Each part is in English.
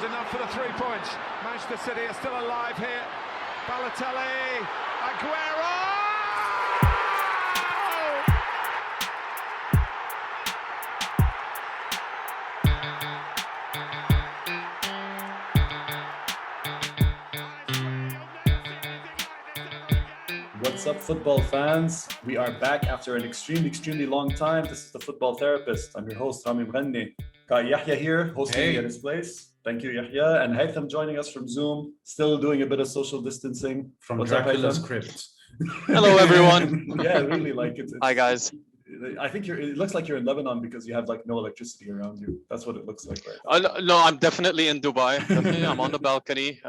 enough for the 3 points. Manchester City are still alive here. Balotelli, Aguero! What's up, football fans? We are back after an extremely long time. This is the Football Therapist. I'm your host, Ramy. Got Yehia here, hosting me at his place. Thank you, Yehia. And Haytham joining us from Zoom, still doing a bit of social distancing. From What's Dracula's up, crypt. Hello, everyone. Yeah, really, like it's Hi, guys. I think it looks like you're in Lebanon because you have like no electricity around you. That's what it looks like right now. No, I'm definitely in Dubai. Definitely, I'm on the balcony.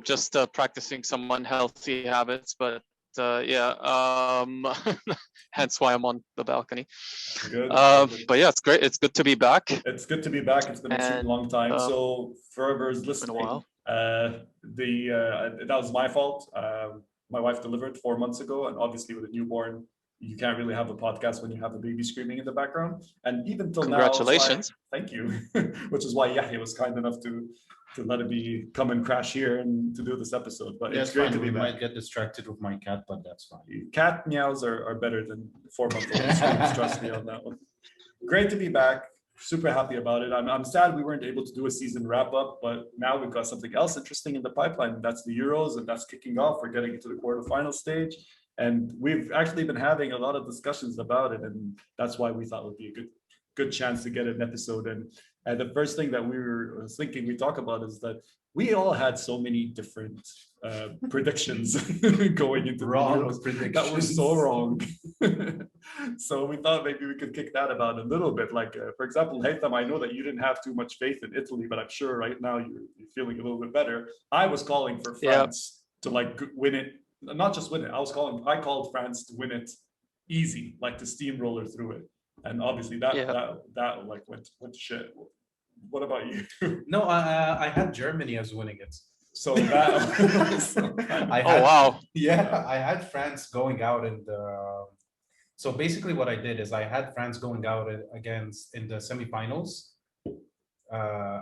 Just practicing some unhealthy habits, but hence why I'm on the balcony. Good. But yeah, it's great. It's good to be back. It's good to be back. It's been a super long time. So for whoever's listening, been a while. That was my fault. My wife delivered 4 months ago, and obviously with a newborn, you can't really have a podcast when you have a baby screaming in the background. And even till Congratulations. now, thank you. Which is why Yehia was kind enough to let it come and crash here and to do this episode. But it's great to be back. Might get distracted with my cat, but that's fine. Cat meows are better than 4-month-old screams. Trust me on that one. Great to be back. Super happy about it. I'm sad we weren't able to do a season wrap up, but now we've got something else interesting in the pipeline. That's the Euros, and that's kicking off. We're getting into the quarterfinal stage, and we've actually been having a lot of discussions about it, and that's why we thought it would be a good chance to get an episode in. And the first thing that we were thinking we talk about is that we all had so many different predictions going into wrong the predictions. That were so wrong. So we thought maybe we could kick that about a little bit. Like, for example, Haytham, I know that you didn't have too much faith in Italy, but I'm sure right now you're feeling a little bit better. I was calling for France to like win it, not just win it. I called France to win it easy, like to steamroller through it. And obviously that like went to shit. What about you? No, I had Germany as winning it. So that wow. Yeah, I had France going out in the. So basically, what I did is I had France going out in the semifinals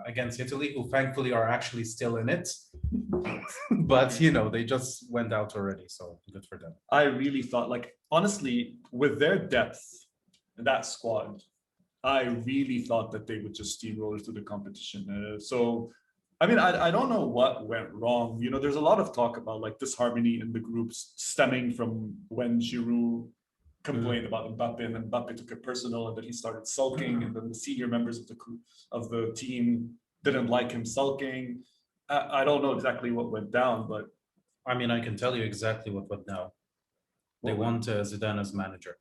against Italy, who thankfully are actually still in it. But they just went out already, so good for them. I really thought, like, honestly, with their depth, that squad, I really thought that they would just steamroll through the competition. I mean, I don't know what went wrong. There's a lot of talk about like disharmony in the groups stemming from when Giroud complained about Mbappe, and then Mbappe took it personal, and then he started sulking, and then the senior members of the team didn't like him sulking. I don't know exactly what went down, but I mean, I can tell you exactly what went down. They want Zidane as manager.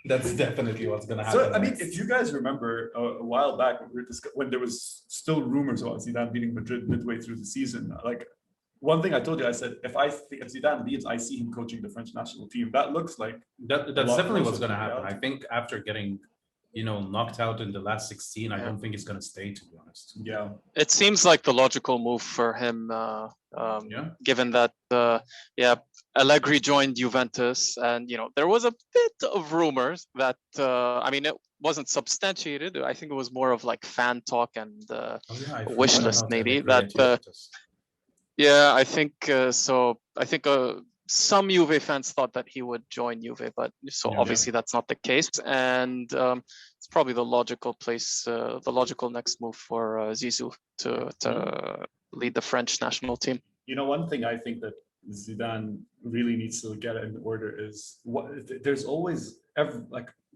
That's definitely what's going to happen. So, I mean, if you guys remember a while back when there was still rumors about Zidane beating Madrid midway through the season, like one thing I told you, I said, if Zidane leaves, I see him coaching the French national team. That looks like that's definitely what's going to happen. I think after getting knocked out in the last 16, I don't think he's going to stay, to be honest. Yeah. It seems like the logical move for him, given that, Allegri joined Juventus, and, there was a bit of rumors that, it wasn't substantiated. I think it was more of like fan talk and wish list, maybe. I think so. I think some Juve fans thought that he would join Juve, but obviously that's not the case, and it's probably the logical next move for Zizou to lead the French national team. One thing I think that Zidane really needs to get in order is there's always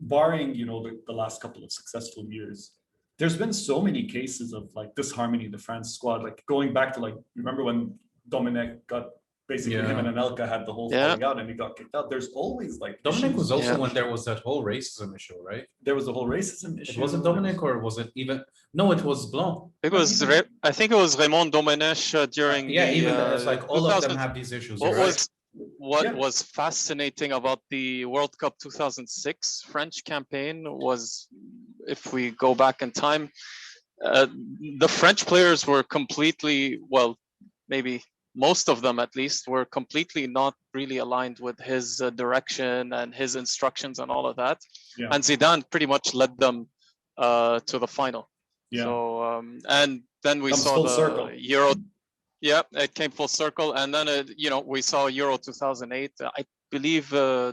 barring the last couple of successful years, there's been so many cases of like disharmony in the France squad, like going back to like, remember when Dominic got basically him and Anelka had the whole falling out and he got kicked out. There's always like Dominic was also when there was that whole racism issue, right? There was a whole racism issue. Was it Dominic or was it even? No, it was Blanc. I think it was Raymond Domenech during. It's like all of them have these issues. What was fascinating about the World Cup 2006 French campaign was, if we go back in time, the French players were completely, maybe most of them at least, were completely not really aligned with his direction and his instructions and all of that. And Zidane pretty much led them to the final. Yeah. So and then we Comes saw full the circle. Euro. Yeah, it came full circle, and then we saw Euro 2008. I believe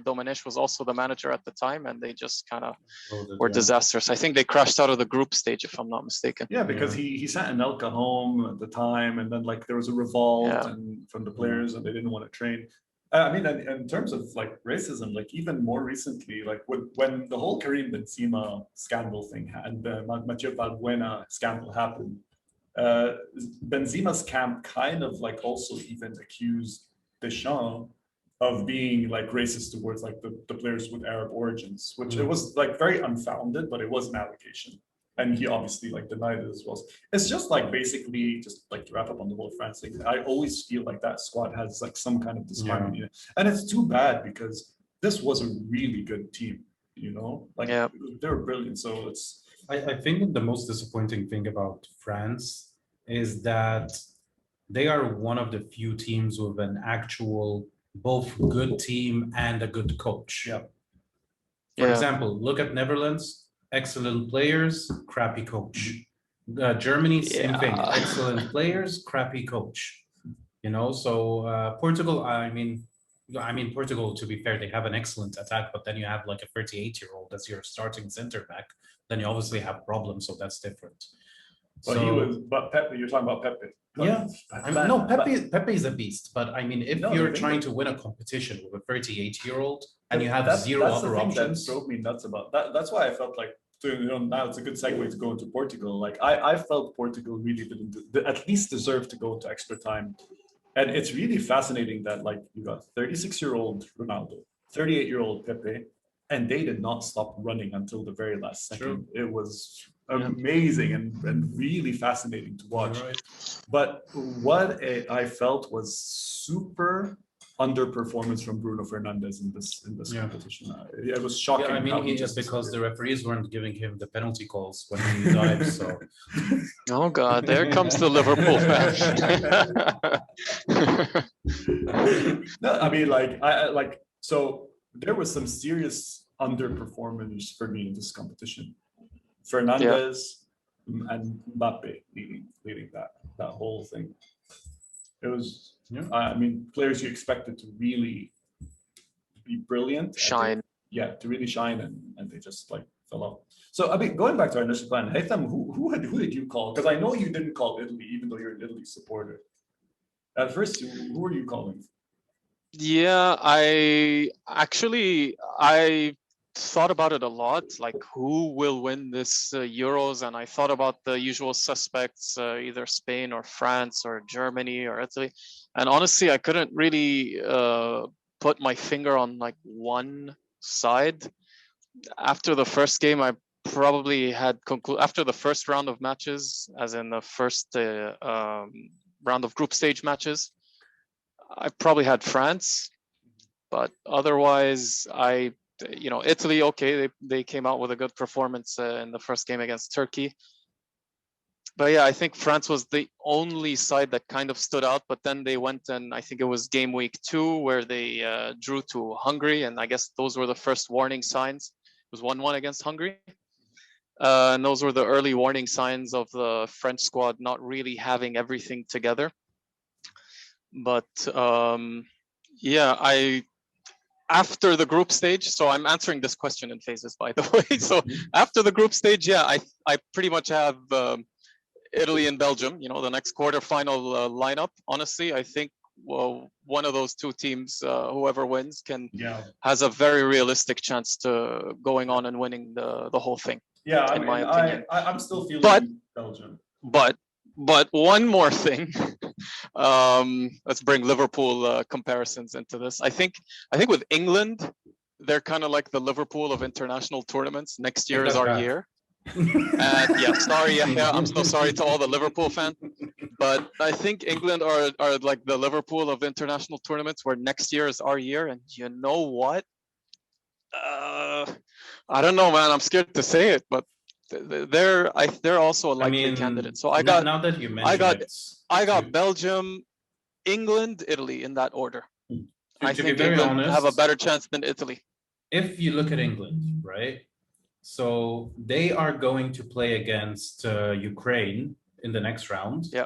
Dominic was also the manager at the time, and they just kind of were disastrous. I think they crashed out of the group stage, if I'm not mistaken. Yeah, because he sent Anelka home at the time, and then like there was a revolt and from the players, and they didn't want to train. I mean, in terms of like racism, like even more recently, like when the whole Karim Benzema scandal thing and the Mathieu Valbuena scandal happened, Benzema's camp kind of like also even accused Deschamps of being like racist towards like the players with Arab origins, which it was like very unfounded, but it was an allegation. And he obviously like denied it as well. It's just like basically just like to wrap up on the whole France thing. I always feel like that squad has like some kind of disharmony, and it's too bad because this was a really good team. You know, like they were brilliant. So it's. I think the most disappointing thing about France is that they are one of the few teams with an actual both good team and a good coach. Yeah. For example, look at Netherlands. Excellent players, crappy coach. Germany, same thing. Excellent players, crappy coach. You know, so Portugal. I mean, Portugal. To be fair, they have an excellent attack, but then you have like a 38-year-old as your starting center back. Then you obviously have problems, so that's different. Well, so, but Pepe, you're talking about Pepe. Yeah, no, Pepe is a beast. But I mean, if you're trying to win a competition with a 38-year-old and you have zero other options, that drove me nuts about that. That's why I felt like, now it's a good segue to go into Portugal. Like I felt Portugal really didn't at least deserve to go into extra time, and it's really fascinating that like you got 36-year-old Ronaldo, 38-year-old Pepe, and they did not stop running until the very last second. It was amazing and really fascinating to watch. Right. But what I felt was super underperformance from Bruno Fernandes in this competition. It was shocking. Yeah, I mean, he just because the referees weren't giving him the penalty calls when he dives. So, oh God, there comes the Liverpool fan. No, I mean, so there was some serious underperformance for me in this competition. Fernandes and Mbappe leading that whole thing. It was, I mean, players you expected to really be brilliant, shine. To really shine, and they just like fell off. So I mean, going back to our initial plan, Haytham, who did you call? Because I know you didn't call Italy, even though you're an Italy supporter. At first, who were you calling? Yeah, I thought about it a lot, like who will win this Euros, and I thought about the usual suspects, either Spain or France or Germany or Italy, and honestly I couldn't really put my finger on like one side. After the first game, I probably had after the first round of matches, as in the first round of group stage matches, I probably had France, but otherwise Italy, okay, they came out with a good performance in the first game against Turkey. But yeah, I think France was the only side that kind of stood out, but then they went, and I think it was game week 2 where they drew to Hungary, and I guess those were the first warning signs. It was 1-1 against Hungary. And those were the early warning signs of the French squad not really having everything together. But after the group stage, so I'm answering this question in phases, by the way. So after the group stage, I pretty much have Italy and Belgium, the next quarterfinal lineup. Honestly, I think one of those two teams, whoever wins, has a very realistic chance to going on and winning the whole thing. Yeah, in my opinion. I'm still feeling Belgium. But one more thing. Let's bring Liverpool comparisons into this. I think with England, they're kind of like the Liverpool of international tournaments. Next year is our year. And I'm so sorry to all the Liverpool fans, but I think England are like the Liverpool of international tournaments, where next year is our year. And you know what? I don't know, man. I'm scared to say it, but they're also a likely candidate. So I got, now that you mentioned I got Belgium, England, Italy in that order. I think very England honest, have a better chance than Italy. If you look at England, right? So they are going to play against Ukraine in the next round. Yeah.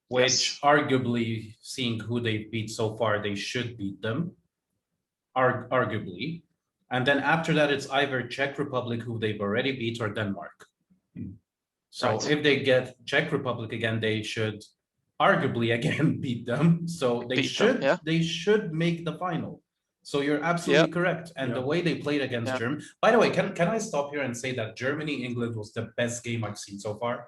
Which arguably, seeing who they beat so far, they should beat them. Arguably. And then after that, it's either Czech Republic, who they've already beat, or Denmark. So if they get Czech Republic again, they should arguably again beat them. So they should make the final. So you're absolutely correct. And the way they played against Germany. By the way, can I stop here and say that Germany-England was the best game I've seen so far?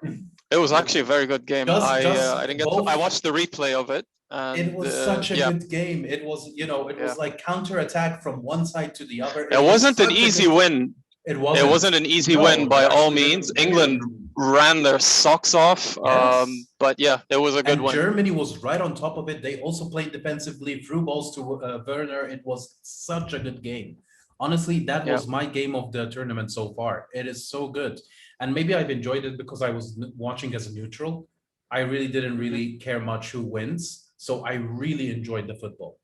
It was actually a very good game. I didn't get. I watched the replay of it. And, it was such a good game. It was, it was like counter-attack from one side to the other. It wasn't an easy win. It wasn't an easy win by all means. England ran their socks off. Yes. But yeah, it was a good one. Germany was right on top of it. They also played defensively, threw balls to Werner. It was such a good game. Honestly, that was my game of the tournament so far. It is so good. And maybe I've enjoyed it because I was watching as a neutral. I really didn't care much who wins. So I really enjoyed the football.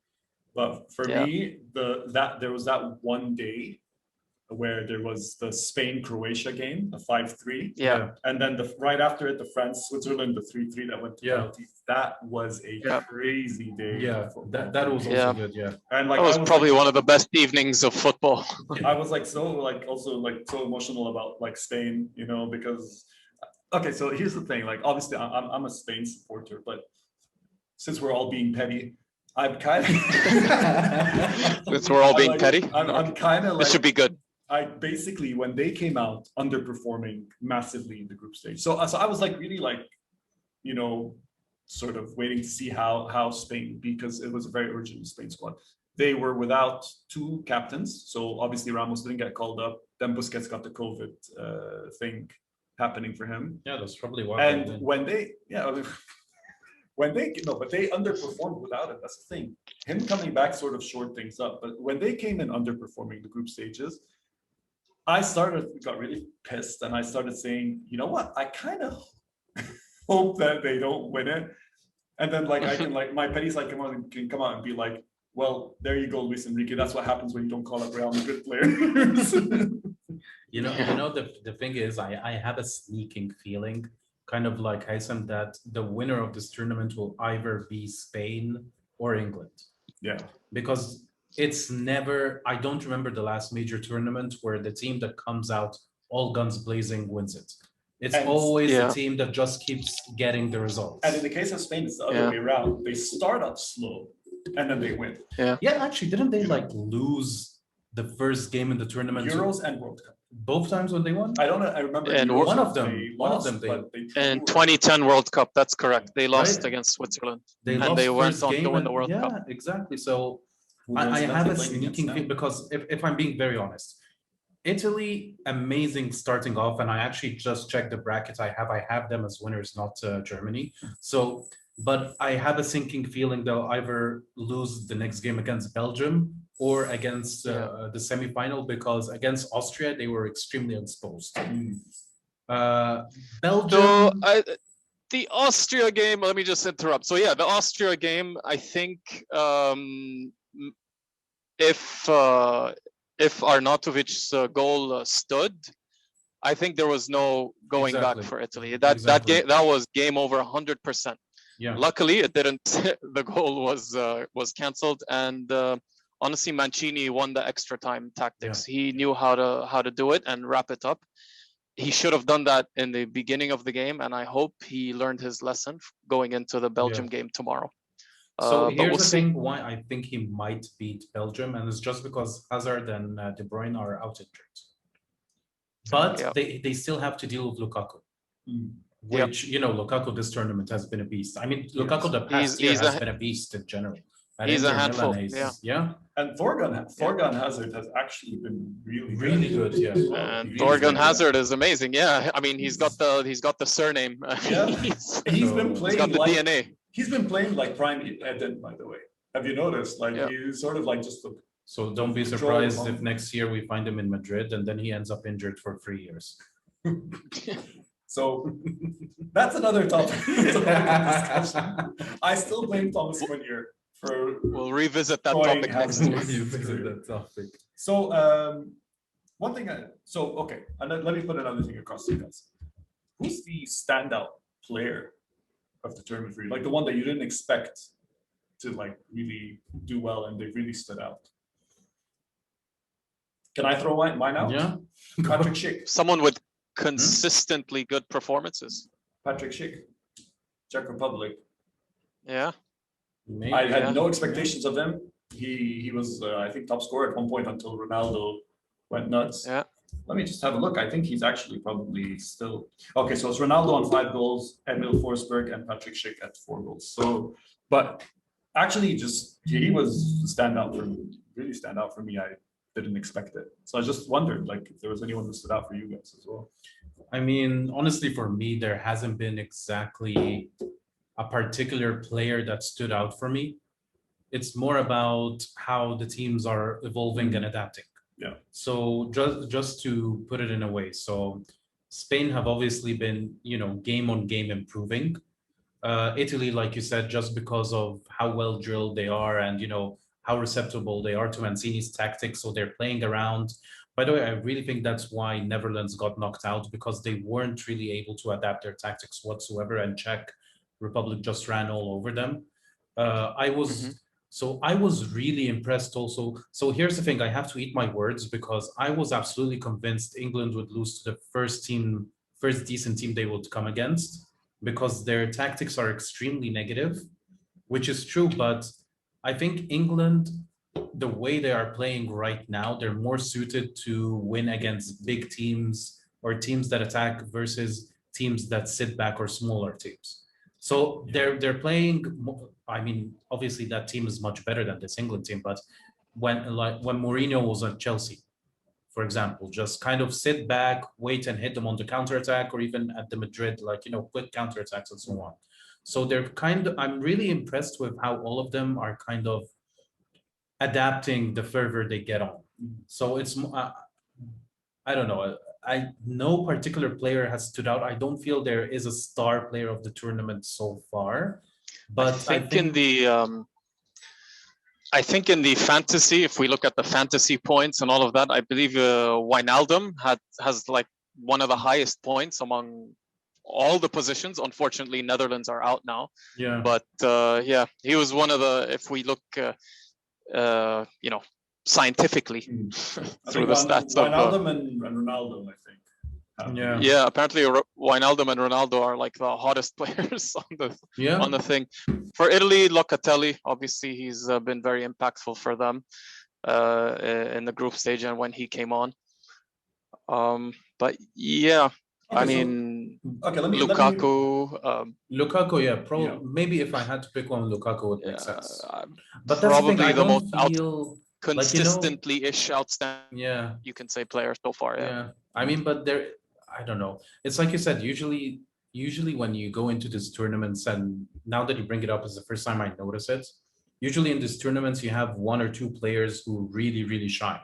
But for me, there was that one day where there was the Spain-Croatia game, the 5-3. Yeah. And then right after it, the France-Switzerland, the 3-3 that went to penalties. That was a crazy day. Yeah, that was also good, yeah. And like that was probably one of the best evenings of football. I was like so emotional about like Spain, because okay, so here's the thing. Like obviously I'm a Spain supporter, but since we're all being petty, I'm kind of since we're all being petty, I'm kind of like, this should be good. I basically, when they came out underperforming massively in the group stage, so I was like really like, sort of waiting to see how Spain, because it was a very original Spain squad. They were without two captains, so obviously Ramos didn't get called up. Then Busquets got the COVID thing happening for him. Yeah, that's probably why. And when they, but they underperformed without it. That's the thing. Him coming back sort of shored things up. But when they came in underperforming the group stages, I got really pissed, and I started saying, you know what? I kind of hope that they don't win it. And then like I can like my petty's like can come out and be like, well, there you go, Luis Enrique. That's what happens when you don't call up Real Madrid players. The thing is, I have a sneaking feeling, kind of like Haytham, that the winner of this tournament will either be Spain or England. Yeah. Because it's never, I don't remember the last major tournament where the team that comes out all guns blazing wins it. It's always the team that just keeps getting the results. And in the case of Spain, it's the other way around. They start off slow and then they win. Yeah, actually, didn't they like lose the first game in the tournament? Euros and World Cup. Both times when they won? I don't know. I remember one of them. In 2010 World Cup, that's correct. They lost against Switzerland. They went on to win the World Cup. Yeah, exactly. So I have a sneaking feeling, because if I'm being very honest, Italy, amazing starting off, and I actually just checked the brackets I have them as winners, not Germany. So, but I have a sinking feeling they'll either lose the next game against Belgium or against the semifinal, because against Austria they were extremely exposed. Belgium. The Austria game. Let me just interrupt. So yeah, the Austria game. I think if Arnautovic's goal stood, I think there was no going back for Italy. That game, that was game over 100%. Yeah. Luckily, it didn't. The goal was cancelled, and honestly, Mancini won the extra time tactics. He knew how to do it and wrap it up. He should have done that in the beginning of the game, and I hope he learned his lesson going into the Belgium game tomorrow. So here's the thing why I think he might beat Belgium, and it's just because Hazard and De Bruyne are out injured. But they still have to deal with Lukaku, which, Lukaku this tournament has been a beast. I mean, Lukaku the past year has been a beast in general. He's a handful. And Thorgan Hazard has actually been really good. Yeah. And Thorgan Hazard is amazing. Yeah. I mean, he's got the surname. Yeah. he's been playing. He's got the DNA. He's been playing like prime Eden, by the way. Have you noticed? Like he's sort of like just the. So don't be surprised if next year we find him in Madrid and then he ends up injured for 3 years. So that's another topic. I still blame Thomas Meunier for. We'll revisit that topic next year. So one thing. Okay, and let me put another thing across to you guys. Who's the standout player of the tournament for you? Like the one that you didn't expect to like really do well and they really stood out. Can I throw mine out? Yeah. Patrick Schick. Someone with consistently good performances. Patrick Schick, Czech Republic. Yeah. Maybe, I had no expectations of him. He was, I think, top scorer at one point until Ronaldo went nuts. Yeah. Let me just have a look. I think he's actually probably still okay. So it's Ronaldo on 5 goals, Emil Forsberg, and Patrick Schick at 4 goals. So, but actually, just he was standout for me. Really stand out for me. I didn't expect it. So I just wondered, like, if there was anyone who stood out for you guys as well. I mean, honestly, for me, there hasn't been exactly a particular player that stood out for me. It's more about how the teams are evolving and adapting. Yeah. So just to put it in a way, so Spain have obviously been, game on game improving. Italy, like you said, just because of how well drilled they are and, how receptible they are to Mancini's tactics. So they're playing around. By the way, I really think that's why Netherlands got knocked out, because they weren't really able to adapt their tactics whatsoever, and Czech Republic just ran all over them. I was really impressed also. So here's the thing, I have to eat my words, because I was absolutely convinced England would lose to the first decent team they would come against, because their tactics are extremely negative, which is true. But I think England, the way they are playing right now, they're more suited to win against big teams or teams that attack versus teams that sit back or smaller teams. So they're playing. I mean, obviously that team is much better than this England team. But when Mourinho was at Chelsea, for example, just kind of sit back, wait, and hit them on the counterattack, or even at the Madrid, quick counterattacks and so on. So I'm really impressed with how all of them are kind of adapting the further they get on. So it's I don't know. No particular player has stood out. I don't feel there is a star player of the tournament so far, but I think in the fantasy, if we look at the fantasy points and all of that, I believe Wijnaldum has like one of the highest points among all the positions. Unfortunately, Netherlands are out now. Yeah. But he was one of the. If we look, scientifically through the stats of Wijnaldum and Ronaldo, I think. Yeah, apparently Wijnaldum and Ronaldo are like the hottest players on the thing. For Italy, Locatelli, obviously he's been very impactful for them in the group stage and when he came on. But yeah, Okay, Lukaku. Lukaku, maybe if I had to pick one, Lukaku would make sense. But that's probably the most consistently-ish outstanding. Yeah, you can say player so far. Yeah. I mean, but I don't know. It's like you said. Usually when you go into these tournaments, and now that you bring it up, is the first time I notice it. Usually in these tournaments, you have 1 or 2 players who really, really shine.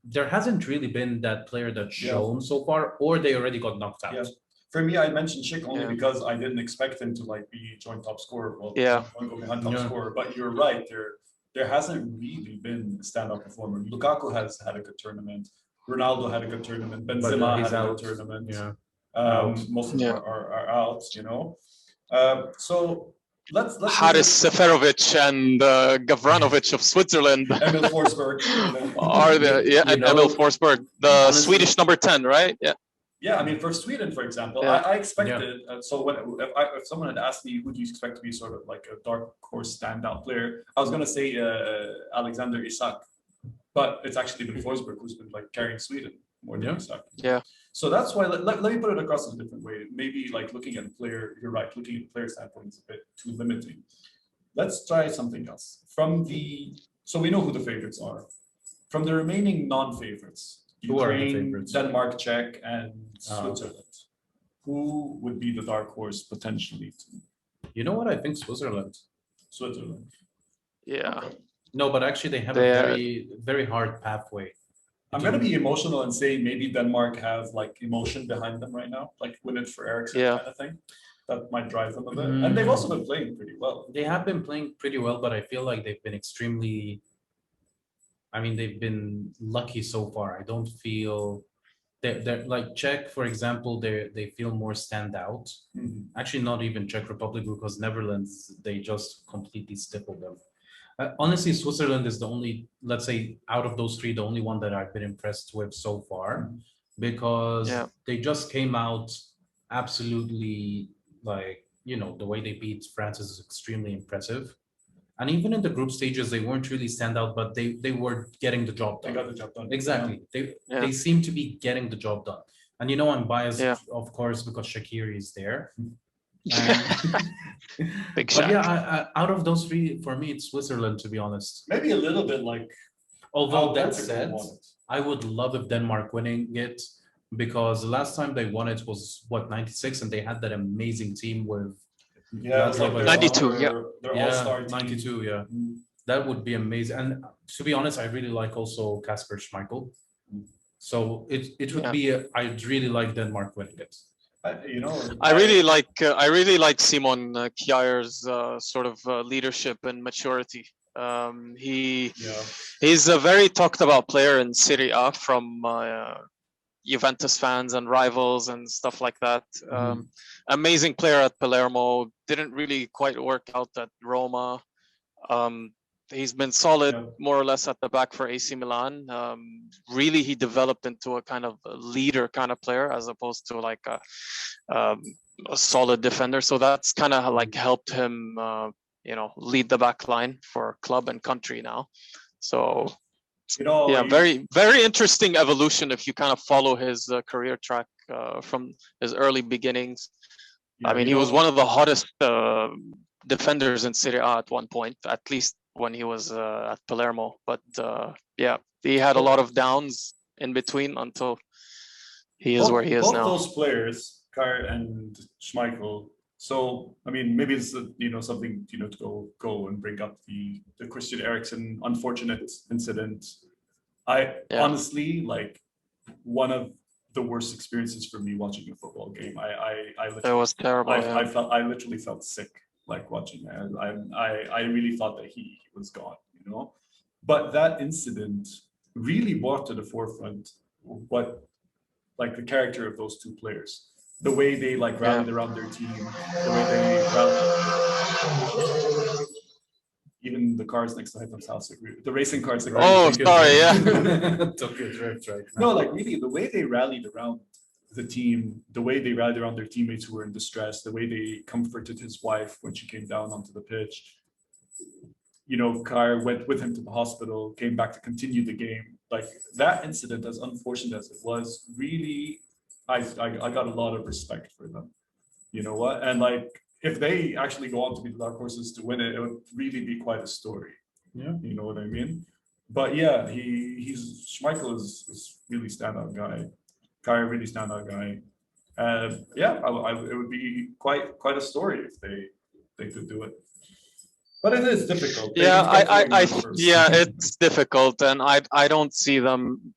There hasn't really been that player that's shown so far, or they already got knocked out. Yeah. For me, I mentioned Schick only because I didn't expect him to be joint top scorer. Well, go behind top scorer. But you're right. There hasn't really been a standout performer. Lukaku has had a good tournament. Ronaldo had a good tournament. Benzema had a good tournament. Most of them are out. So let's Haris Seferovic and Gavranovic of Switzerland. Emil Forsberg are there? Yeah, and Emil Forsberg, the Swedish number 10, right? Yeah. Yeah, I mean, for Sweden, for example, I expected. So if someone had asked me who do you expect to be sort of like a dark horse standout player, I was going to say Alexander Isak, but it's actually been Forsberg who's been carrying Sweden more than Isak. Yeah. So that's why let me put it across in a different way. Maybe looking at a player, you're right. Looking at a player standpoint is a bit too limiting. Let's try something else. So we know who the favorites are. From the remaining non-favorites. Who are the favorites? Denmark, Czech, and Switzerland. Who would be the dark horse potentially? You know what? I think Switzerland. Yeah. Okay. No, but actually they have a very, very hard pathway. I'm going to be emotional and say maybe Denmark have emotion behind them right now, win it for Ericsson kind of thing. That might drive them a bit. And they've also been playing pretty well. They have been playing pretty well, but I feel like they've been extremely, I mean, they've been lucky so far. I don't feel they're like Czech, for example, they feel more stand out. Actually, not even Czech Republic, because Netherlands, they just completely stifled them. Honestly, Switzerland is the only, let's say, out of those three, the only one that I've been impressed with so far, because Yeah. they just came out absolutely, like, the way they beat France is extremely impressive. And even in the group stages, they weren't really stand out, but they were getting the job They done. got the job done. Exactly. Yeah. They seem to be getting the job done. And I'm biased, Yeah. of course, because Shaqiri is there. Big But yeah, Shaq. out of those three, for me, it's Switzerland, to be honest. Maybe a little bit like. Although that Portugal said, won it. I would love if Denmark winning it, because the last time they won it was what, 96, and they had that amazing team with Yeah, it's like Laszlo. 92, yeah. Their all-star team. 92, yeah. That would be amazing. And to be honest, I really like also Kasper Schmeichel. So it would be I'd really like Denmark winning it. I really like Simon Kjaer's sort of leadership and maturity. He's a very talked about player in Serie A from Juventus fans and rivals and stuff like that. Amazing player at Palermo, didn't really quite work out at Roma. He's been solid more or less at the back for AC Milan. Really, he developed into a kind of a leader kind of player, as opposed to like a solid defender. So that's kind of like helped him, lead the back line for club and country now. So very, very interesting evolution if you kind of follow his career track from his early beginnings. I mean, he was one of the hottest defenders in Serie A at one point, at least when he was at Palermo. But he had a lot of downs in between until he is where he is now. Both those players, Kjaer and Schmeichel. So I mean, maybe it's something to go and bring up the Christian Eriksen unfortunate incident. Honestly, like, one of the worst experiences for me watching a football game. It was terrible. I literally felt sick like watching that. I really thought that he was gone, But that incident really brought to the forefront what, like, the character of those two players, the way they rallied around their team, the way they rallied. Even the cars next to Haytham's house agree. The racing cars agree. Oh, sorry, Took a drift right now. No, like, really, the way they rallied around the team, the way they rallied around their teammates who were in distress, the way they comforted his wife when she came down onto the pitch. Kjaer went with him to the hospital, came back to continue the game. Like, that incident, as unfortunate as it was, really, I got a lot of respect for them. You know what? And like, if they actually go on to be the dark horses to win it, it would really be quite a story. Yeah, you know what I mean. But yeah, Schmeichel is really standout guy. Kjaer really standout guy. It would be quite a story if they could do it. But it is difficult. It's difficult, and I don't see them.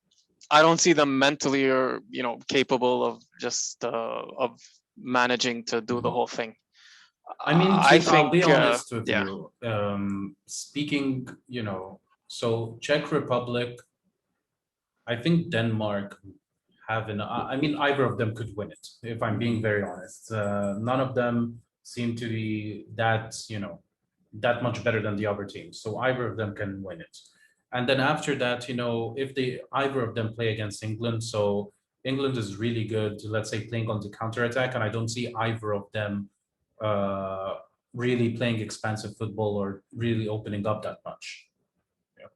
I don't see them mentally or capable of just of managing to do the whole thing. I mean, I'll be honest with you. Speaking, so Czech Republic, I think Denmark either of them could win it, if I'm being very honest. None of them seem to be that much better than the other team. So either of them can win it. And then after that, if either of them play against England, so England is really good, let's say, playing on the counterattack, and I don't see either of them really playing expansive football or really opening up that much.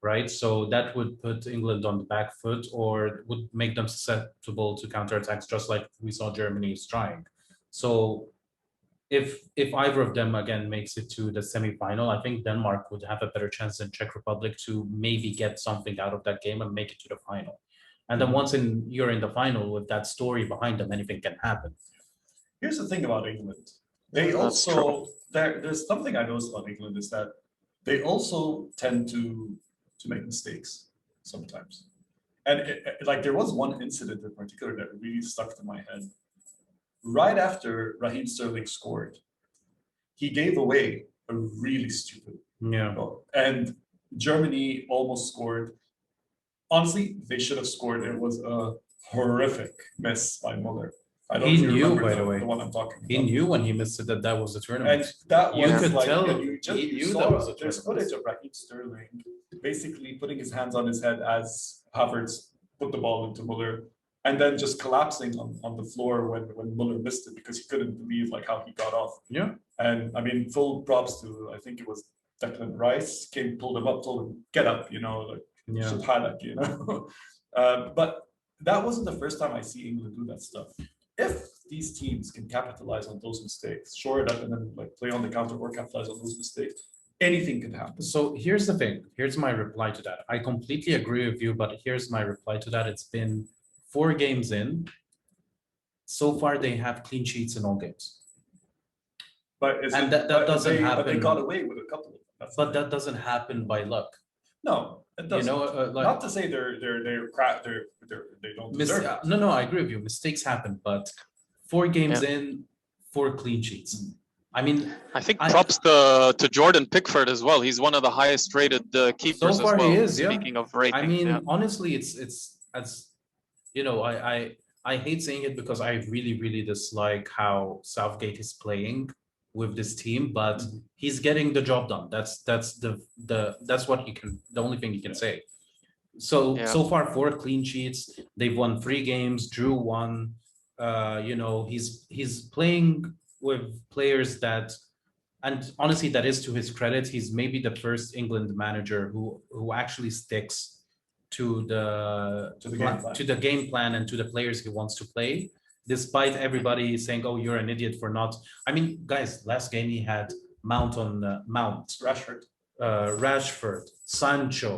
Right? So that would put England on the back foot, or would make them susceptible to counterattacks, just like we saw Germany is trying. So if either of them again makes it to the semi-final, I think Denmark would have a better chance than Czech Republic to maybe get something out of that game and make it to the final. And then once you're in the final with that story behind them, anything can happen. Here's the thing about England. They also there's something I noticed about England is that they also tend to make mistakes sometimes. And there was one incident in particular that really stuck to my head. Right after Raheem Sterling scored, he gave away a really stupid goal. And Germany almost scored. honestly, they should have scored. It was a horrific miss by Muller. I don't He know if you knew, remember by the way. the one I'm talking about. He knew when he missed it that was the tournament. And that You was could like, tell and he you knew saw, that was a there's tournament. footage of Raheem Sterling basically putting his hands on his head as Havertz put the ball into Muller, and then just collapsing on the floor when Muller missed it because he couldn't believe like how he got off. Yeah. And I mean, full props to, I think it was Declan Rice, came, pulled him up, told him, get up, you know, like, Yeah. should highlight, you know. But that wasn't the first time I see England do that stuff. If these teams can capitalize on those mistakes, shore it up, and then like play on the counter or capitalize on those mistakes, anything can happen. So here's the thing. Here's my reply to that. I completely agree with you, but here's my reply to that. It's been 4 games in. So far, they have clean sheets in all games. But And that doesn't But they happen. got away with a couple of them. That's the But thing. that doesn't happen by luck. No, it doesn't. You know, like Not to say they're crap. They don't deserve it. no, I agree with you. Mistakes happen, but 4 games in, 4 clean sheets. I mean, I think props to Jordan Pickford as well. He's one of the highest rated keepers so far as well. he is. Yeah. Speaking of rating, I mean, honestly, it's as you know, I hate saying it because I really dislike how Southgate is playing with this team, but he's getting the job done. That's what he can. The only thing he can say. So far 4 clean sheets. They've won 3 games, drew 1. You know, he's playing with players that, and honestly, that is to his credit. He's maybe the first England manager who actually sticks to the game plan and to the players he wants to play, despite everybody saying, "Oh, you're an idiot for not." I mean, guys, last game he had Mount on Mount, Rashford, Sancho,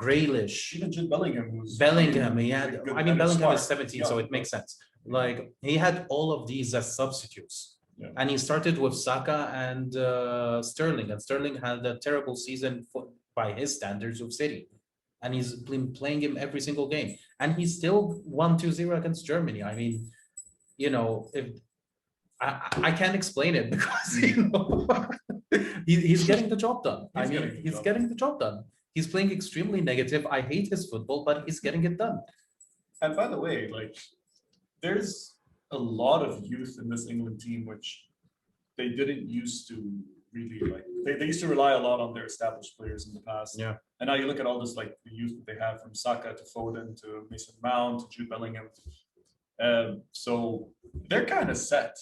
Grealish, Even Jude Bellingham. Bellingham. He had. good I mean, and Bellingham is smart. 17, Yeah. so it makes sense. Like he had all of these as substitutes. Yeah. And he started with Saka and Sterling, and Sterling had a terrible season by his standards with City, and he's been playing him every single game, and he still won 2-0 against Germany. I mean, you know, if I can't explain it because you know he's getting the job done. He's getting the job done. He's playing extremely negative. I hate his football, but he's getting it done. And by the way, like there's a lot of youth in this England team, which they didn't used to really like. They used to rely a lot on their established players in the past. Yeah. And now you look at all this like the youth that they have, from Saka to Foden to Mason Mount to Jude Bellingham. So they're kind of set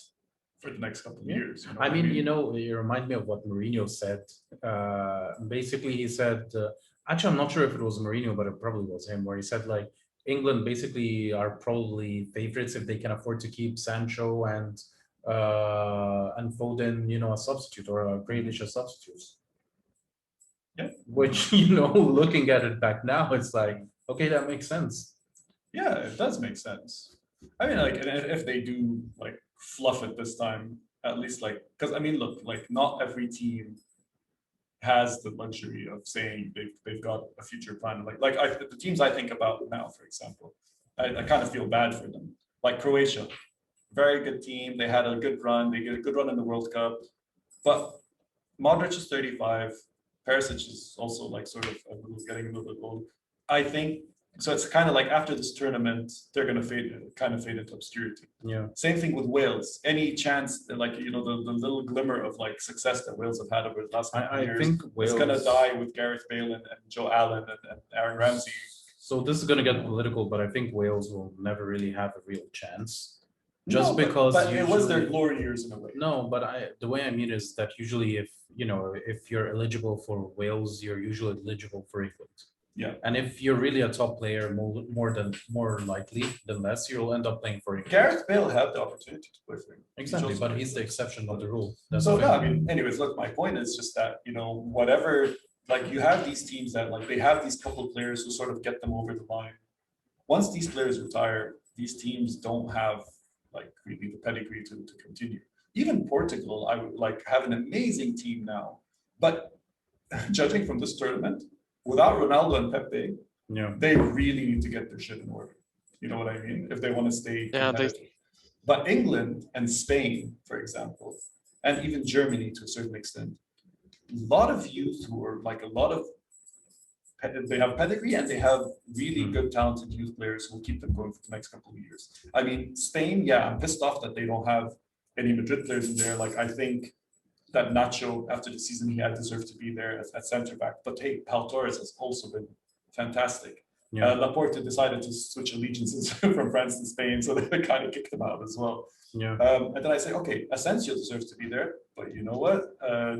for the next couple of years. You know I mean, you know, you remind me of what Mourinho said. Basically, he said, actually, I'm not sure if it was Mourinho, but it probably was him, where he said, like, England basically are probably favorites if they can afford to keep Sancho and Foden, you know, a substitute, or a Grealish as substitutes. Yeah. Which, you know, looking at it back now, it's like, okay, that makes sense. Yeah, it does make sense. I mean, like, and if they do like fluff it this time, at least like, because I mean, look, like not every team has the luxury of saying they've got a future plan. Like the teams I think about now, for example, I kind of feel bad for them. Like Croatia, very good team. They had a good run. They get a good run in the World Cup, but Modric is 35. Perisic is also like sort of getting a little bit old. I think so. It's kind of like after this tournament, they're going to fade into obscurity. Yeah. Same thing with Wales. Any chance that, like, you know, the little glimmer of like success that Wales have had over the last couple of years, think Wales is going to die with Gareth Bale and Joe Allen and Aaron Ramsey. So this is going to get political, but I think Wales will never really have a real chance. Just No, because but it was their usually- glory years in a way. No, but the way I mean is that usually if you're eligible for Wales, you're usually eligible for England. Yeah. And if you're really a top player, more likely than less, you'll end up playing for England. Gareth Bale had the opportunity to play for him. Exactly, but he's the exception, not the rule. That's So the no, thing. I mean, anyways, look, my point is just that, you know, whatever, like you have these teams that like they have these couple of players who sort of get them over the line. Once these players retire, these teams don't have like really the pedigree to continue. Even Portugal, I would like have an amazing team now, but judging from this tournament, without Ronaldo and Pepe, Yeah. they really need to get their shit in order. You know what I mean? If they want to stay competitive. But England and Spain, for example, and even Germany to a certain extent, a lot of youth who are like a lot of they have pedigree and they have really good, talented youth players who will keep them going for the next couple of years. I mean, Spain, yeah, I'm pissed off that they don't have any Madrid players in there. Like, I think that Nacho, after the season he had, deserved to be there at center back. But hey, Pau Torres has also been fantastic. Yeah. Laporte decided to switch allegiances from France to Spain, so they kind of kicked him out as well. Yeah. And then I say, okay, Asensio deserves to be there, but you know what?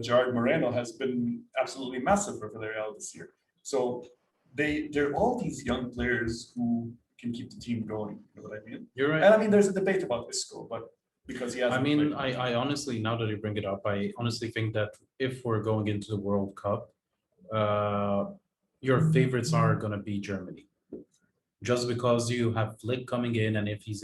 Gerard Moreno has been absolutely massive for Villarreal this year. So they're all these young players who can keep the team going. You know what I mean? You're right. And I mean, there's a debate about Isco, but because he has. I mean, I honestly, now that you bring it up, I honestly think that if we're going into the World Cup, your favorites are going to be Germany. Just because you have Flick coming in, and if he's,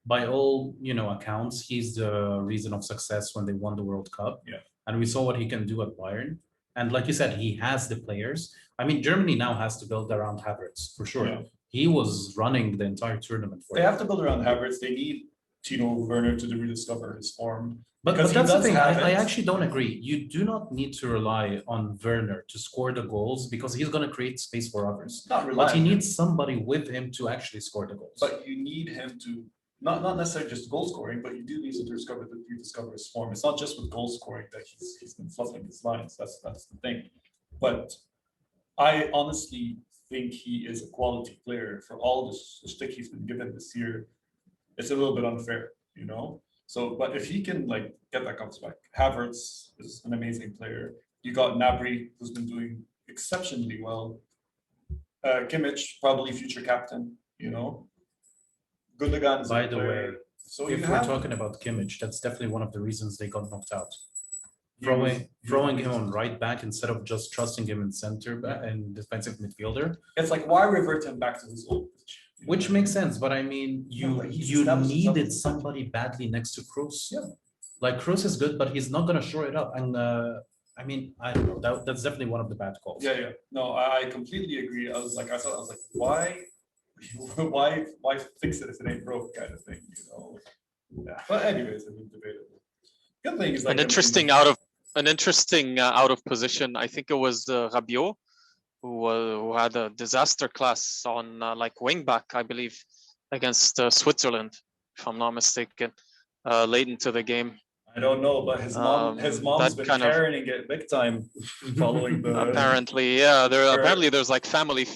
by all, accounts, he's the reason of success when they won the World Cup. Yeah. And we saw what he can do at Bayern. And like you said, he has the players. I mean, Germany now has to build around Havertz, for sure. Yeah. He was running the entire tournament for They have to build around Havertz. They need Tino Werner to rediscover his form. But Because he that's the does thing, have I it. actually don't agree. You do not need to rely on Werner to score the goals because he's going to create space for others. Not But relying he on him, needs somebody with him to actually score the goals. but you need him to not necessarily just goal scoring, but you do need to rediscover his form. It's not just with goal scoring that he's been fluffing his lines. That's the thing. But I honestly think he is a quality player for all the shtick he's been given this year. It's a little bit unfair, you know. So, but if he can like get that comes back, Havertz is an amazing player. You got Gnabry, who's been doing exceptionally well. Kimmich, probably future captain, you know. Gundogan is a By the player. way, So if you we're have talking about Kimmich, that's definitely one of the reasons they got knocked out. he was- Throwing him on right back instead of just trusting him in center back and defensive midfielder, It's like why revert him back to his old position? You know which what I makes mean? sense. But I mean, but he's you established himself needed as a somebody badly next to Kroos. Yeah. Like Kroos is good, but he's not gonna shore it up. And I mean, I don't know. That's definitely one of the bad calls. Yeah. No, I completely agree. I was like, why fix it if it ain't broke, kind of thing, you know? Yeah. But anyways, I mean, debatable. Good thing is like An interesting out of position. I think it was Rabiot who had a disaster class on like wing back, I believe, against Switzerland, if I'm not mistaken, late into the game. I don't know, but his mom's that been kind of- carrying it big time following the. Apparently, yeah. There's like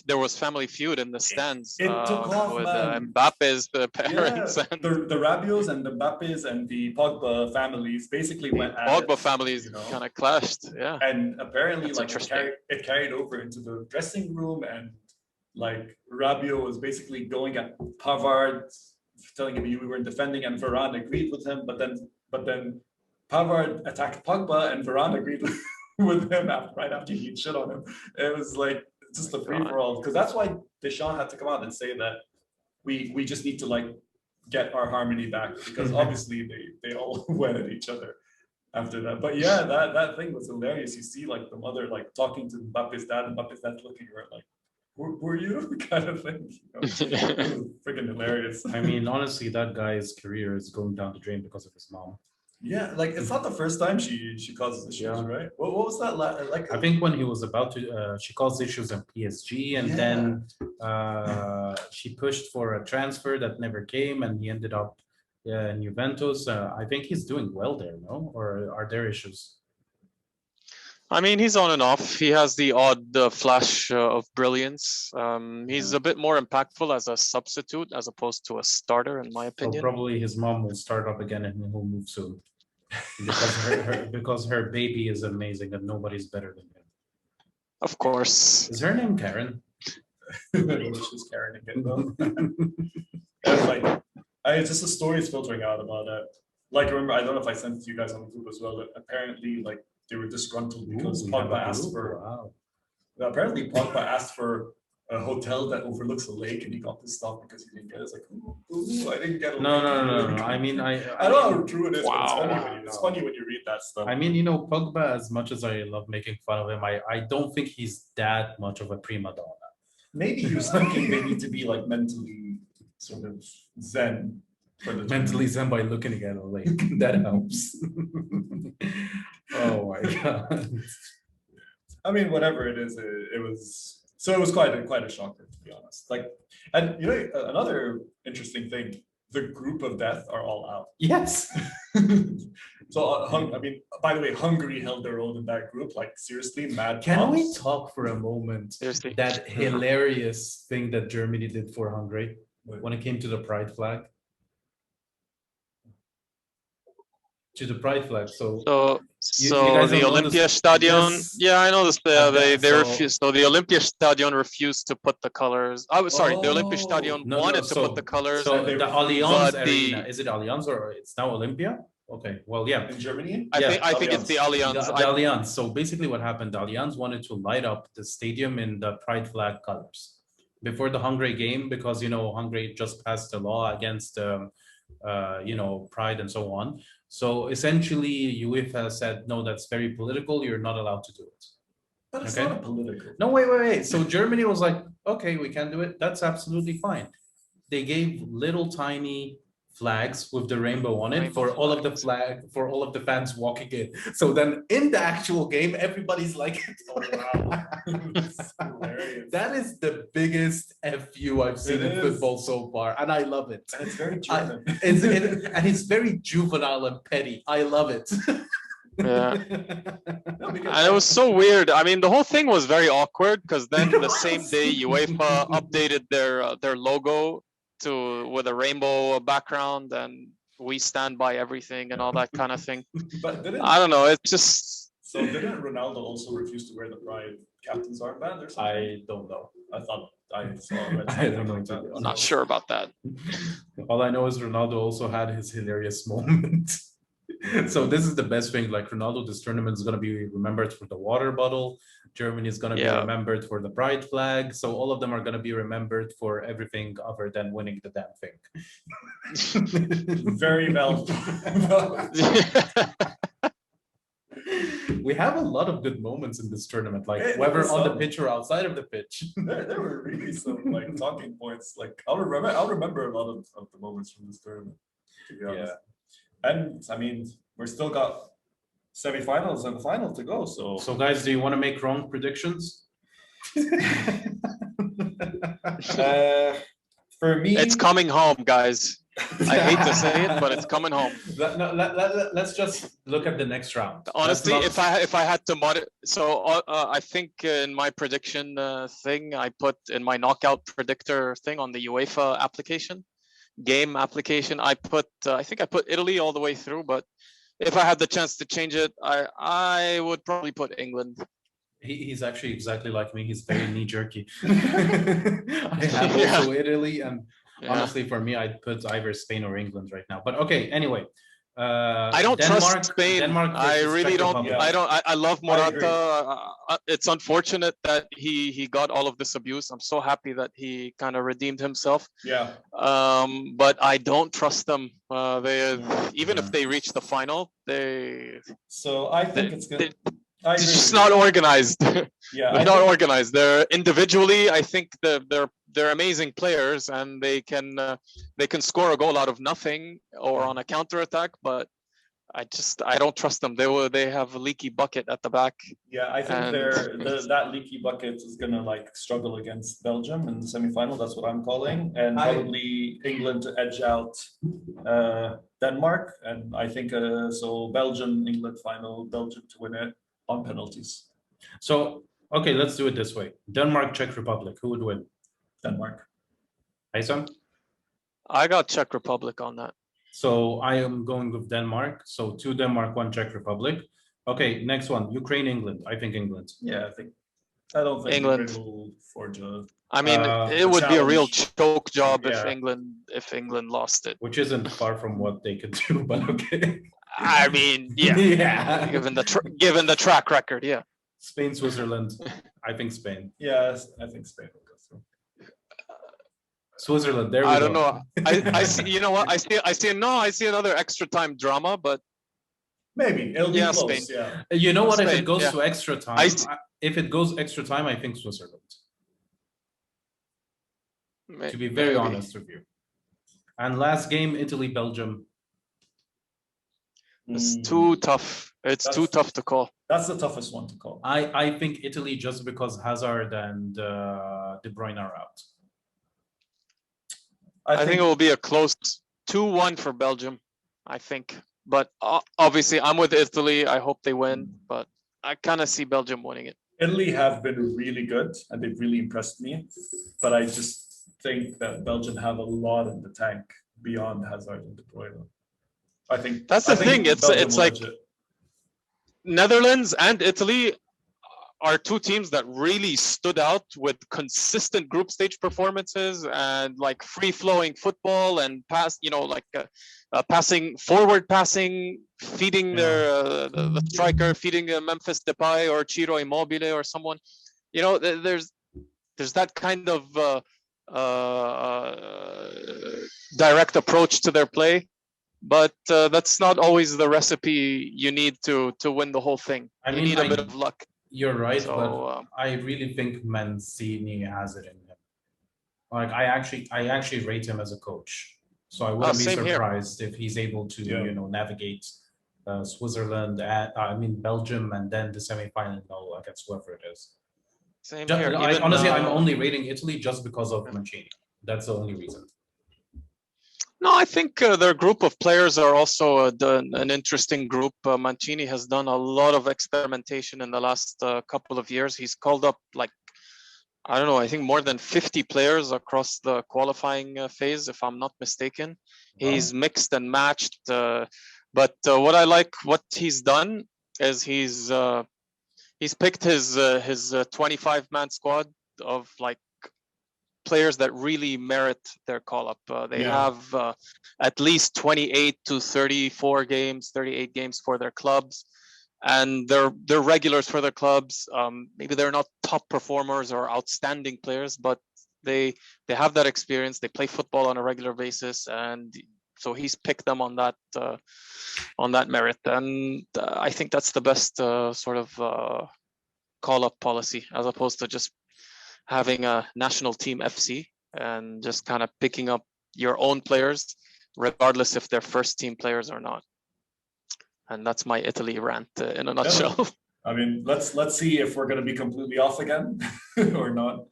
there was family feud in the stands It took off, with man. Mbappe's parents Yeah, and the Rabios and the Mbappes and the Pogba families basically went at Pogba it, families you know? kind of clashed. Yeah. And apparently, That's like interesting. it carried over into the dressing room, and like Rabiot was basically going at Pavard, telling him we weren't defending, and Varane agreed with him, but then Pavard attacked Pogba, and Varane agreed with him right after he shit on him. It was like just a free for all, because that's why Deschamps had to come out and say that we just need to like get our harmony back, because obviously they all went at each other after that. But yeah, that thing was hilarious. You see like the mother like talking to Mbappe's dad, and Mbappe's dad looking at her like, were you kind of thing? You know? It was freaking hilarious. I mean, honestly, that guy's career is going down the drain because of his mom. Yeah, like it's not the first time she causes issues, Yeah. right? What was that like? I think when he was about to, she caused issues in PSG, and then she pushed for a transfer that never came, and he ended up in Juventus. I think he's doing well there, no? Or are there issues? I mean, he's on and off. He has the odd flash of brilliance. He's a bit more impactful as a substitute as opposed to a starter, in my So opinion. probably his mom will start up again and he'll move soon. Because her baby is amazing and nobody's better than him. Of course. Is her name Karen? She's carrying again though. And like, just the stories filtering out about that. Like, remember, I don't know if I sent it to you guys on the group as well. That apparently, like, they were disgruntled because Ooh, we have Pogba a asked group. for. Wow. Apparently, Pogba asked for a hotel that overlooks a lake, and he got pissed off because he didn't get it. It's like, ooh, I didn't get a No. lake. I mean, I don't know how true it is, but Wow. it's funny when you read that stuff. I mean, Pogba, as much as I love making fun of him, I don't think he's that much of a prima donna. Maybe he was thinking they need to be like mentally sort of zen for the Mentally zen by looking at a lake. That helps. Oh my god. I mean, whatever it is, it was So it was quite a shocker, to be honest. Like, and you know, another interesting thing, the group of death are all out. Yes. So I mean, by the way, Hungary held their own in that group. Like seriously, mad. Can we props. talk for a moment Seriously. that hilarious thing that Germany did for Hungary Wait. when it came to the pride flag? To the pride flag. So So guys the don't know Olympia this- Stadion, this- yeah, I know this. They so- refused. So the Olympia Stadion refused to put the colors. Oh, sorry, the Olympia Oh, Stadion wanted to put the colors. So and they the refused. Allianz But the- Arena, is it Allianz or it's now Olympia? Okay, well, yeah. In Germany? I think it's the Allianz. The Allianz. So basically what happened, the Allianz wanted to light up the stadium in the pride flag colors before the Hungary game, because, you know, Hungary just passed a law against, you know, pride and so on. So essentially UEFA said, no, that's very political. You're not allowed to do it. But it's Okay. not a political. No, wait. So Germany was like, okay, we can do it. That's absolutely fine. They gave little tiny flags with the rainbow on it Rainbow for all of the flags. for all of the fans walking in. So then in the actual game, everybody's like, Oh, wow. That's hilarious. that is the biggest FU I've seen It in is. football so far, and I love it. And it's very German. And it's very juvenile and petty. I love it. Yeah. No, because- And it was so weird. I mean, the whole thing was very awkward because then the same day UEFA updated their logo to with a rainbow background and we stand by everything and all that kind of thing. But didn't I don't know. It's just so didn't Ronaldo also refuse to wear the pride captain's armband or something? I don't know. I thought I saw. I don't know, to be I'm not sure about that. All I know is Ronaldo also had his hilarious moment. So this is the best thing. Like Ronaldo, this tournament is going to be remembered for the water bottle. Germany is going to be Yeah. remembered for the pride flag. So all of them are going to be remembered for everything other than winning the damn thing. Very well. We have a lot of good moments in this tournament, like Hey, there whether was on the some. pitch or outside of the pitch. There were really some like talking points. Like I'll remember a lot of the moments from this tournament. To be honest. And I mean, we're still got semifinals and the final to go. So So guys, do you want to make wrong predictions? for me, It's coming home, guys. I hate to say it, but it's coming home. Let's just look at the next round. Honestly, Let's not- if I had to I think in my prediction thing, I put in my knockout predictor thing on the UEFA game application, I think I put Italy all the way through, but if I had the chance to change it, I would probably put England. He's actually exactly like me. He's very knee jerky. I have also Italy, and Yeah. honestly, for me, I'd put either Spain or England right now. But okay, anyway. I don't trust Spain. Denmark I versus really Czech don't. Republic. I love I Morata. It's unfortunate that he got all of this abuse. I'm so happy that he kind of redeemed himself. yeah, But I don't trust them. Even if they reach the final, so I think it's good. I it's agree just with not you. organized. Yeah, They're not organized. They're individually. I think they're amazing players, and they can score a goal out of nothing or on a counter attack. But I don't trust them. They have a leaky bucket at the back. Yeah, I think And- that leaky bucket is gonna like struggle against Belgium in the semifinal. That's what I'm calling, and probably England to edge out Denmark. And I think so Belgium England final, Belgium to win it on penalties. So, okay, let's do it this way. Denmark, Czech Republic. Who would win? Denmark. Haytham? I got Czech Republic on that. So I am going with Denmark. So 2 Denmark, 1 Czech Republic. Okay, next one. Ukraine, England. I think England. Yeah, I don't think England. Ukraine will forge a. I mean, it would be a real challenge. choke job Yeah. if England lost it. Which isn't far from what they could do, but okay. I mean, yeah. Yeah. Given the track record, yeah. Spain, Switzerland. I think Spain. Yeah, I think Spain will go through. Switzerland. There we I go. don't know. I see. You know what? I see another extra time drama, but Maybe it'll be Yeah, close. Spain. Yeah, You know what? If Spain, it goes yeah. to extra time, if it goes extra time, I think Switzerland. To be very maybe. honest with you. And last game, Italy, Belgium. It's too tough. It's too That's- tough to call. That's the toughest one to call. I think Italy, just because Hazard and De Bruyne are out. I think it will be a close 2-1 for Belgium, I think. But obviously, I'm with Italy. I hope they win, but I kind of see Belgium winning it. Italy have been really good, and they've really impressed me. But I just think that Belgium have a lot in the tank beyond Hazard and De Bruyne. I think that's the thing. It's like legit. Netherlands and Italy are two teams that really stood out with consistent group stage performances and like free flowing football and forward passing, feeding the striker, feeding Memphis Depay or Ciro Immobile or someone. There's that kind of direct approach to their play. But that's not always the recipe you need to win the whole thing. You need a bit of luck. You're right, but I really think Mancini has it in him. Like I actually rate him as a coach, so I wouldn't be surprised if he's able to navigate Switzerland, Belgium, and then the semi-final against whoever it is. Same here. Honestly, I'm only rating Italy just because of Mancini. That's the only reason. No, I think their group of players are also an interesting group. Mancini has done a lot of experimentation in the last couple of years. He's called up I think more than 50 players across the qualifying phase, if I'm not mistaken. Wow. He's mixed and matched. But what he's done is he's picked his 25-man squad of players that really merit their call-up. They have at least 28 to 38 games for their clubs, and they're regulars for their clubs. Maybe they're not top performers or outstanding players, but they have that experience. They play football on a regular basis, and so he's picked them on that merit. And I think that's the best call-up policy, as opposed to just having a national team FC and just kind of picking up your own players, regardless if they're first team players or not. And that's my Italy rant in a nutshell. I mean, let's see if we're going to be completely off again or not.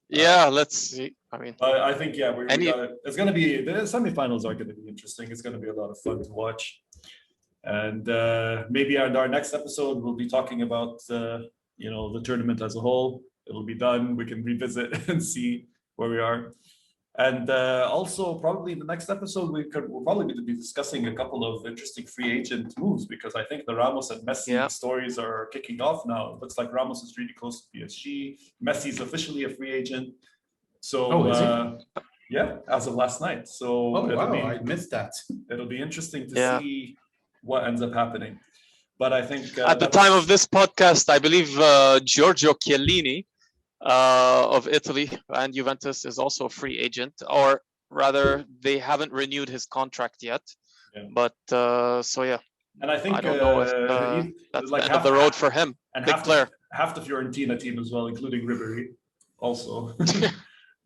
Yeah, let's see. I mean, I think it's going to be, the semifinals are going to be interesting. It's going to be a lot of fun to watch. And maybe on our next episode, we'll be talking about the tournament as a whole. It'll be done. We can revisit and see where we are. And also, probably in the next episode, we'll probably be discussing a couple of interesting free agent moves, because I think the Ramos and Messi stories are kicking off now. It looks like Ramos is really close to PSG. Messi's officially a free agent. So, as of last night. So, I missed that. It'll be interesting to see what ends up happening. But I think at the time of this podcast, I believe Giorgio Chiellini of Italy and Juventus is also a free agent, or rather, they haven't renewed his contract yet. Yeah. But and I think I don't know if that's the end of the road for him. And big player. Half the Fiorentina team as well, including Ribéry, also.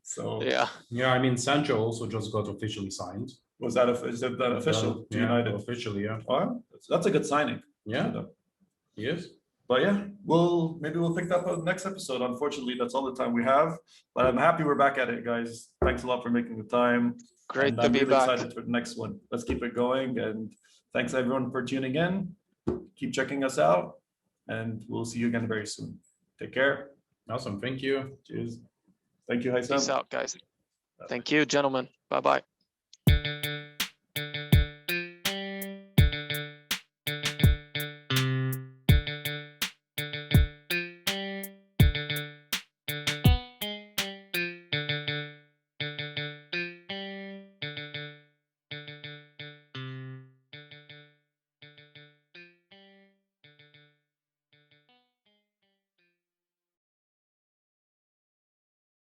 So I mean, Sancho also just got officially signed. Is that official? United officially, yeah. Oh, that's a good signing. Yeah. Yes. But maybe we'll pick that up on the next episode. Unfortunately, that's all the time we have. But I'm happy we're back at it, guys. Thanks a lot for making the time. Great to be really back. Excited for the next one. Let's keep it going. And thanks everyone for tuning in. Keep checking us out. And we'll see you again very soon. Take care. Awesome. Thank you. Cheers. Thank you, Haytham. Peace out, guys. Thank you, gentlemen. Bye-bye.